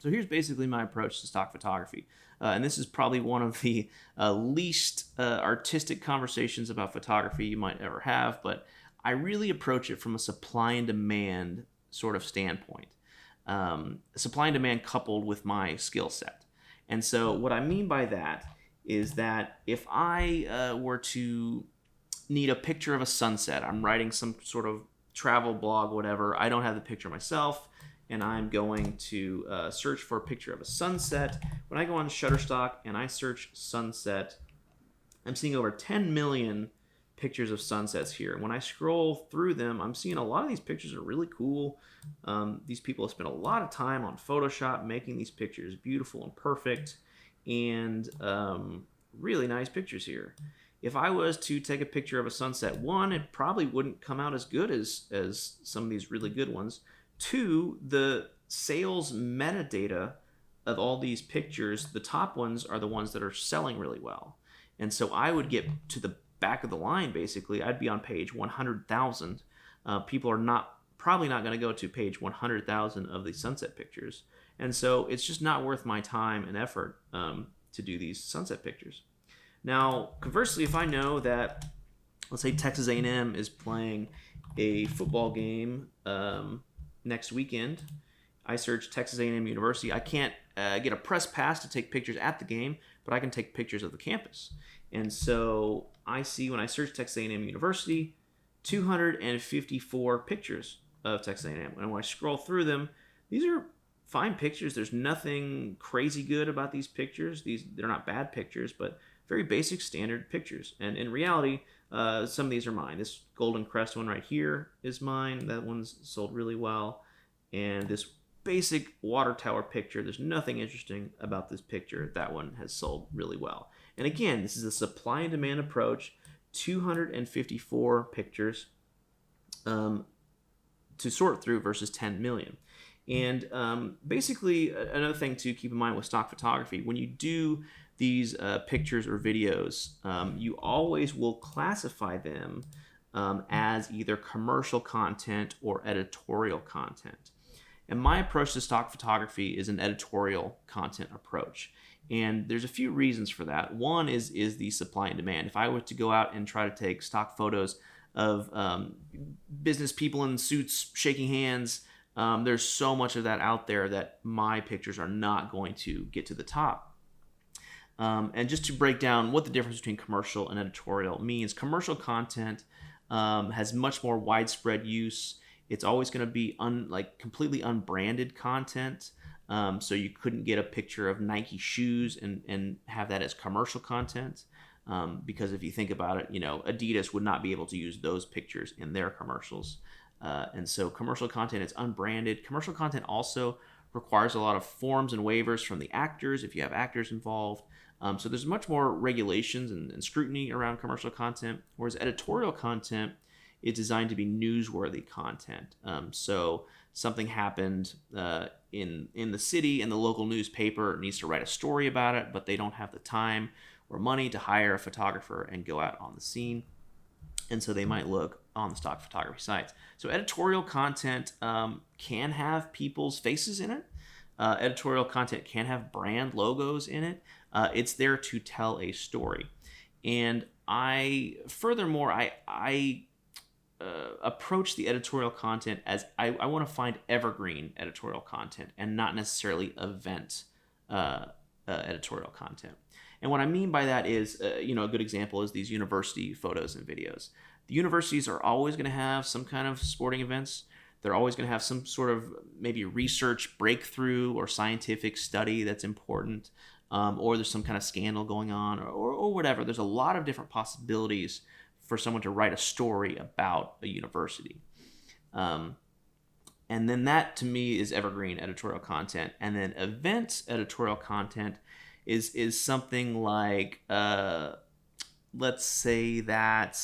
So here's basically my approach to stock photography. And this is probably one of the least artistic conversations about photography you might ever have, but I really approach it from a supply and demand sort of standpoint. Supply and demand coupled with my skill set. And so what I mean by that is that if I were to need a picture of a sunset, I'm writing some sort of travel blog, whatever, I don't have the picture myself, and I'm going to search for a picture of a sunset. When I go on Shutterstock and I search sunset, I'm seeing over 10 million pictures of sunsets here. And when I scroll through them, I'm seeing a lot of these pictures are really cool. These people have spent a lot of time on Photoshop making these pictures beautiful and perfect, and really nice pictures here. If I was to take a picture of a sunset, one, it probably wouldn't come out as good as some of these really good ones. Two, the sales metadata of all these pictures, the top ones are the ones that are selling really well. And so I would get to the back of the line, basically. I'd be on page 100,000. People are probably not going to go to page 100,000 of these sunset pictures. And so it's just not worth my time and effort to do these sunset pictures. Now, conversely, if I know that, let's say Texas A&M is playing a football game next weekend, I search Texas A&M University. I can't get a press pass to take pictures at the game, but I can take pictures of the campus. And so I see, when I search Texas A&M University, 254 pictures of Texas A&M. And when I scroll through them, these are fine pictures. There's nothing crazy good about these pictures. They're not bad pictures, but very basic standard pictures. And in reality, some of these are mine. This Golden Crest one right here is mine. That one's sold really well. And this basic water tower picture, there's nothing interesting about this picture. That one has sold really well. And again, this is a supply and demand approach. 254 pictures to sort through versus 10 million. And basically, another thing to keep in mind with stock photography, when you do these pictures or videos, you always will classify them as either commercial content or editorial content. And my approach to stock photography is an editorial content approach. And there's a few reasons for that. One is the supply and demand. If I were to go out and try to take stock photos of business people in suits shaking hands, there's so much of that out there that my pictures are not going to get to the top. And just to break down what the difference between commercial and editorial means, commercial content has much more widespread use. It's always going to be completely unbranded content. So you couldn't get a picture of Nike shoes and have that as commercial content. Because if you think about it, Adidas would not be able to use those pictures in their commercials. And so commercial content is unbranded. Commercial content also requires a lot of forms and waivers from the actors if you have actors involved. So there's much more regulations and scrutiny around commercial content, whereas editorial content is designed to be newsworthy content. So something happened in the city, and the local newspaper needs to write a story about it, but they don't have the time or money to hire a photographer and go out on the scene. And so they might look on the stock photography sites. So editorial content can have people's faces in it. Editorial content can have brand logos in it. It's there to tell a story. And furthermore, I approach the editorial content as I want to find evergreen editorial content and not necessarily event editorial content. And what I mean by that is, a good example is these university photos and videos. The universities are always going to have some kind of sporting events. They're always going to have some sort of maybe research breakthrough or scientific study that's important, or there's some kind of scandal going on, or whatever. There's a lot of different possibilities for someone to write a story about a university. And then that, to me, is evergreen editorial content. And then event editorial content is something like, let's say that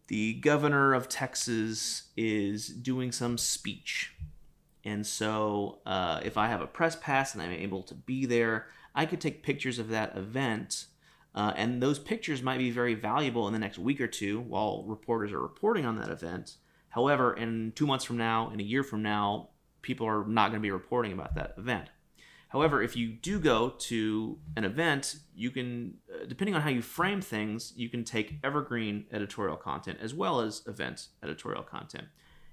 the governor of Texas is doing some speech. And so if I have a press pass and I'm able to be there, I could take pictures of that event. And those pictures might be very valuable in the next week or two while reporters are reporting on that event. However, in 2 months from now, in a year from now, people are not going to be reporting about that event. However, if you do go to an event, you can, depending on how you frame things, you can take evergreen editorial content as well as event editorial content.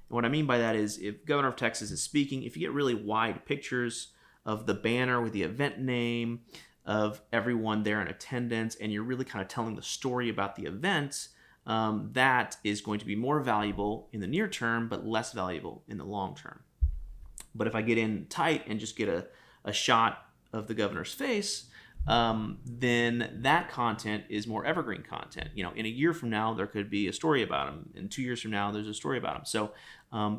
And what I mean by that is if Governor of Texas is speaking, if you get really wide pictures of the banner with the event name, of everyone there in attendance, and you're really kind of telling the story about the event, that is going to be more valuable in the near term, but less valuable in the long term. But if I get in tight and just get a shot of the governor's face, then that content is more evergreen content. You know, in a year from now, there could be a story about him. In 2 years from now, there's a story about him. So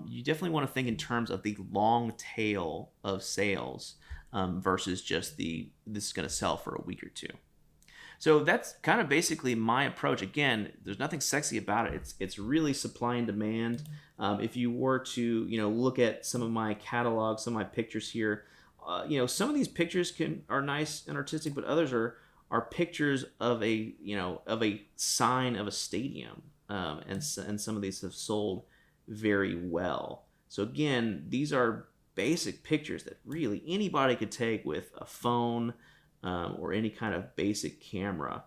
you definitely want to think in terms of the long tail of sales versus just this is going to sell for a week or two. So that's kind of basically my approach. Again, there's nothing sexy about it. It's really supply and demand. If you were to, look at some of my catalog, some of my pictures here, some of these pictures are nice and artistic, but others are pictures of a sign of a stadium, and some of these have sold very well. So again, these are basic pictures that really anybody could take with a phone or any kind of basic camera,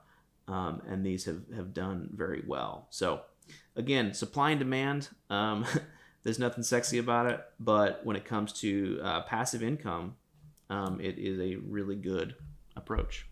and these have done very well. So again, supply and demand, there's nothing sexy about it, but when it comes to passive income, it is a really good approach.